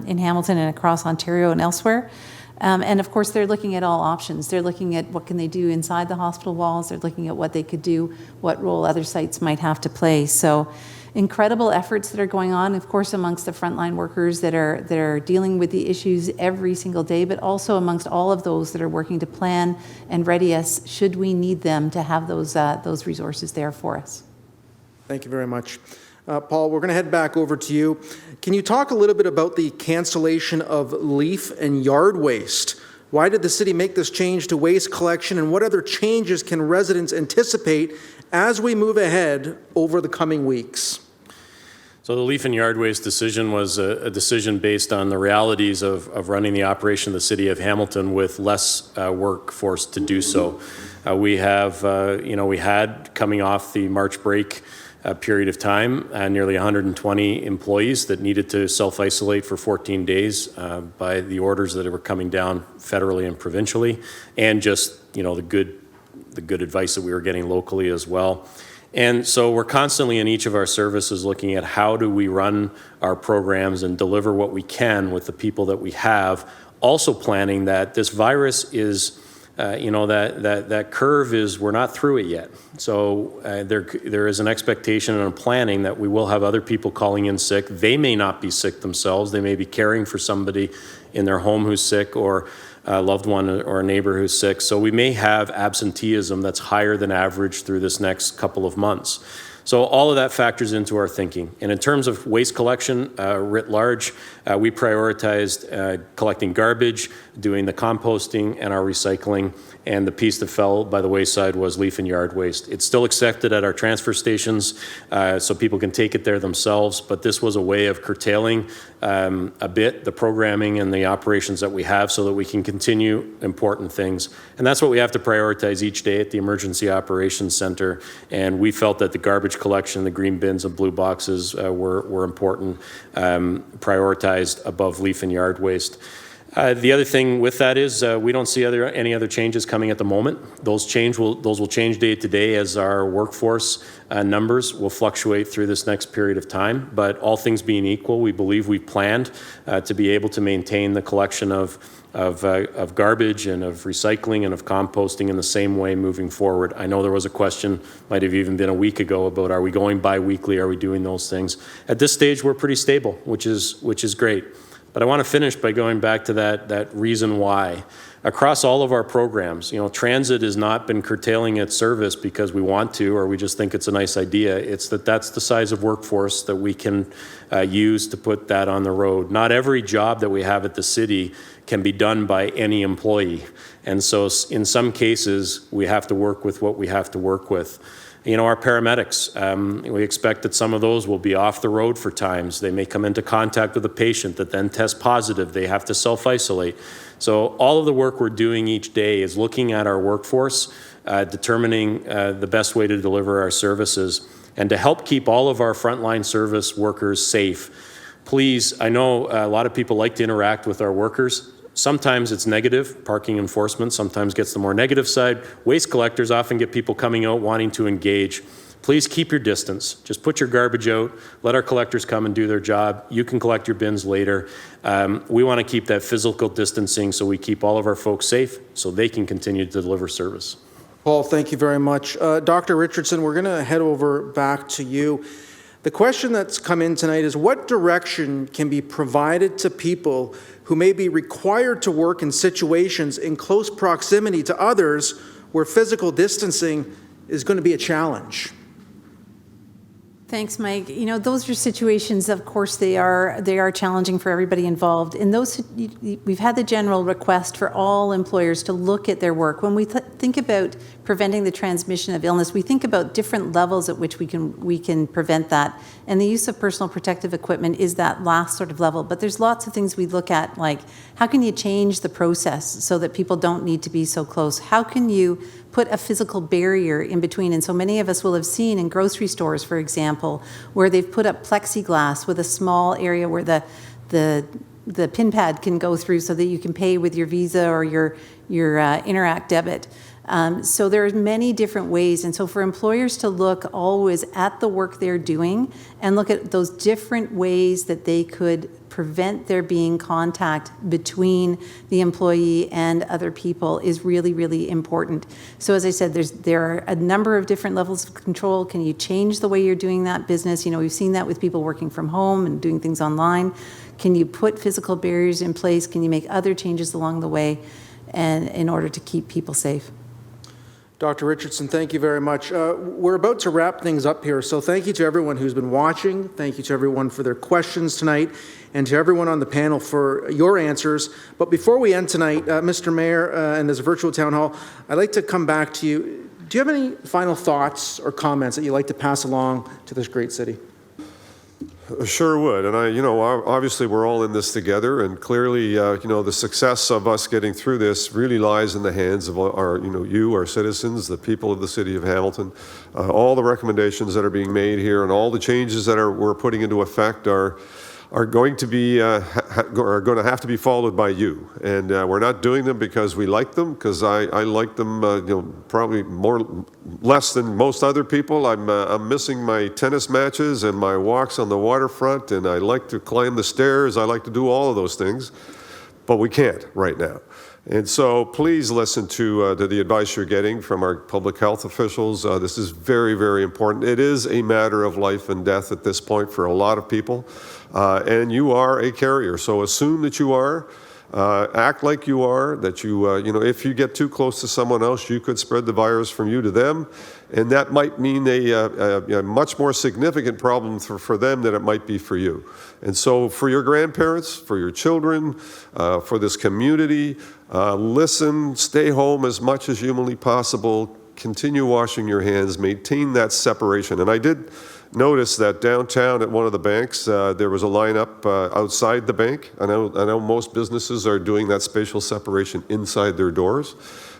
in Hamilton and across Ontario and elsewhere. And of course, they're looking at all options. They're looking at what can they do inside the hospital walls. They're looking at what they could do, what role other sites might have to play. So incredible efforts that are going on, of course, amongst the frontline workers that are dealing with the issues every single day, but also amongst all of those that are working to plan and ready us should we need them to have those resources there for us. Thank you very much. Paul, we're going to head back over to you. Can you talk a little bit about the cancellation of leaf and yard waste? Why did the city make this change to waste collection, and what other changes can residents anticipate as we move ahead over the coming weeks? So the leaf and yard waste decision was a decision based on the realities of running the operation of the city of Hamilton with less workforce to do so. We had coming off the March break period of time, nearly 120 employees that needed to self-isolate for 14 days by the orders that were coming down federally and provincially, and just the good advice that we were getting locally as well. And so we're constantly in each of our services looking at how do we run our programs and deliver what we can with the people that we have, also planning that this virus is that curve is, we're not through it yet. So there is an expectation and a planning that we will have other people calling in sick. They may not be sick themselves. They may be caring for somebody in their home who's sick, or a loved one or a neighbor who's sick. So we may have absenteeism that's higher than average through this next couple of months. So all of that factors into our thinking. And in terms of waste collection writ large, we prioritized collecting garbage, doing the composting and our recycling, and the piece that fell by the wayside was leaf and yard waste. It's still accepted at our transfer stations, so people can take it there themselves, but this was a way of curtailing a bit the programming and the operations that we have so that we can continue important things. And that's what we have to prioritize each day at the Emergency Operations Center. And we felt that the garbage collection, the green bins and blue boxes were important, prioritized above leaf and yard waste. The other thing with that is we don't see any other changes coming at the moment. Those will change day to day as our workforce numbers will fluctuate through this next period of time. But all things being equal, we believe we planned to be able to maintain the collection of garbage and of recycling and of composting in the same way moving forward. I know there was a question, might have even been a week ago, about are we going bi-weekly, are we doing those things? At this stage, we're pretty stable, which is great. But I want to finish by going back to that reason why. Across all of our programs, transit has not been curtailing its service because we want to or we just think it's a nice idea. It's that's the size of workforce that we can use to put that on the road. Not every job that we have at the city can be done by any employee. And so in some cases, we have to work with what we have to work with. Our paramedics, we expect that some of those will be off the road for times. They may come into contact with a patient that then tests positive. They have to self-isolate. So all of the work we're doing each day is looking at our workforce, determining the best way to deliver our services, and to help keep all of our frontline service workers safe. Please, I know a lot of people like to interact with our workers. Sometimes it's negative. Parking enforcement sometimes gets the more negative side. Waste collectors often get people coming out wanting to engage. Please keep your distance. Just put your garbage out. Let our collectors come and do their job. You can collect your bins later. We want to keep that physical distancing so we keep all of our folks safe so they can continue to deliver service. Paul, thank you very much. Dr. Richardson, we're going to head over back to you. The question that's come in tonight is what direction can be provided to people who may be required to work in situations in close proximity to others where physical distancing is going to be a challenge? Thanks, Mike. Those are situations, of course, they are challenging for everybody involved. In those, we've had the general request for all employers to look at their work. When we think about preventing the transmission of illness, we think about different levels at which we can prevent that. And the use of personal protective equipment is that last sort of level. But there's lots of things we look at, like how can you change the process so that people don't need to be so close? How can you put a physical barrier in between? And so many of us will have seen in grocery stores, for example, where they've put up plexiglass with a small area where the pin pad can go through so that you can pay with your Visa or your Interac debit. So there are many different ways. And so for employers to look always at the work they're doing and look at those different ways that they could prevent there being contact between the employee and other people is really, really important. So as I said, there are a number of different levels of control. Can you change the way you're doing that business? You know, we've seen that with people working from home and doing things online. Can you put physical barriers in place? Can you make other changes along the way and in order to keep people safe? Dr. Richardson, thank you very much. We're about to wrap things up here, so thank you to everyone who's been watching. Thank you to everyone for their questions tonight, and to everyone on the panel for your answers. But before we end tonight, Mr. Mayor, and this virtual town hall, I'd like to come back to you. Do you have any final thoughts or comments that you'd like to pass along to this great city? Sure would. And obviously we're all in this together, and clearly, the success of us getting through this really lies in the hands of our citizens, the people of the city of Hamilton. All the recommendations that are being made here and all the changes that we're putting into effect are going to be have to be followed by you, and we're not doing them because we like them, because I like them probably less than most other people. I'm missing my tennis matches and my walks on the waterfront, and I like to climb the stairs. I like to do all of those things, but we can't right now. And so please listen to the advice you're getting from our public health officials. This is very, very important. It is a matter of life and death at this point for a lot of people. And you are a carrier, so assume that you are. Act like you are, that if you get too close to someone else, you could spread the virus from you to them. And that might mean a much more significant problem for them than it might be for you. And so for your grandparents, for your children, for this community, listen, stay home as much as humanly possible, continue washing your hands, maintain that separation. And I did notice that downtown at one of the banks, there was a lineup outside the bank. I know most businesses are doing that spatial separation inside their doors.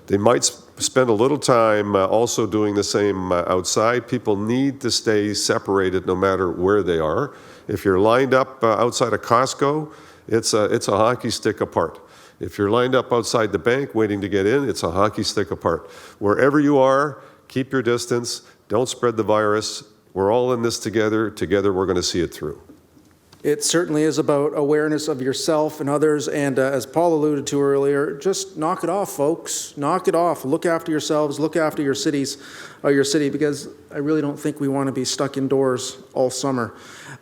They might spend a little time also doing the same outside. People need to stay separated no matter where they are. If you're lined up outside of Costco, it's a hockey stick apart. If you're lined up outside the bank waiting to get in, it's a hockey stick apart. Wherever you are, keep your distance. Don't spread the virus. We're all in this together. Together, we're going to see it through. It certainly is about awareness of yourself and others, and as Paul alluded to earlier, just knock it off, folks. Knock it off. Look after yourselves. Look after your city, because I really don't think we want to be stuck indoors all summer.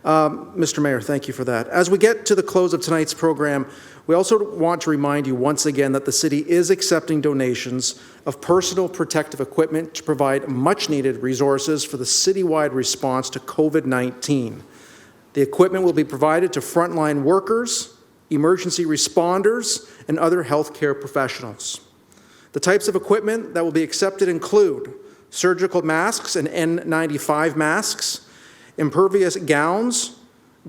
Mr. Mayor, thank you for that. As we get to the close of tonight's program, we also want to remind you once again that the city is accepting donations of personal protective equipment to provide much-needed resources for the citywide response to COVID-19. The equipment will be provided to frontline workers, emergency responders, and other healthcare professionals. The types of equipment that will be accepted include surgical masks and N95 masks, impervious gowns,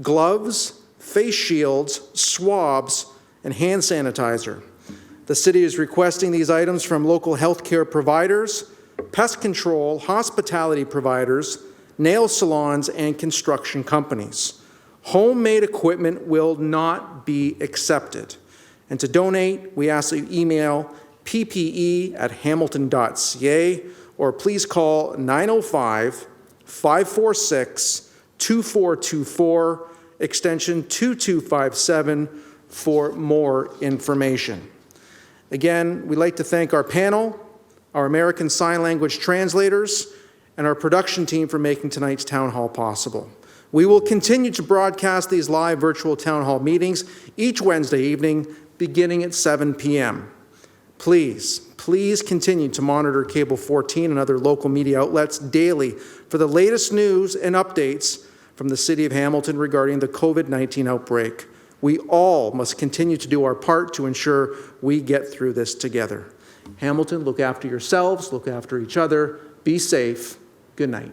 gloves, face shields, swabs, and hand sanitizer. The city is requesting these items from local healthcare providers, pest control, hospitality providers, nail salons, and construction companies. Homemade equipment will not be accepted. And to donate, we ask that you email ppe@hamilton.ca or please call 905-546-2424, extension 2257 for more information. Again, we'd like to thank our panel, our American Sign Language translators, and our production team for making tonight's town hall possible. We will continue to broadcast these live virtual town hall meetings each Wednesday evening, beginning at 7 p.m. Please continue to monitor Cable 14 and other local media outlets daily for the latest news and updates from the City of Hamilton regarding the COVID-19 outbreak. We all must continue to do our part to ensure we get through this together. Hamilton, look after yourselves, look after each other, be safe. Good night.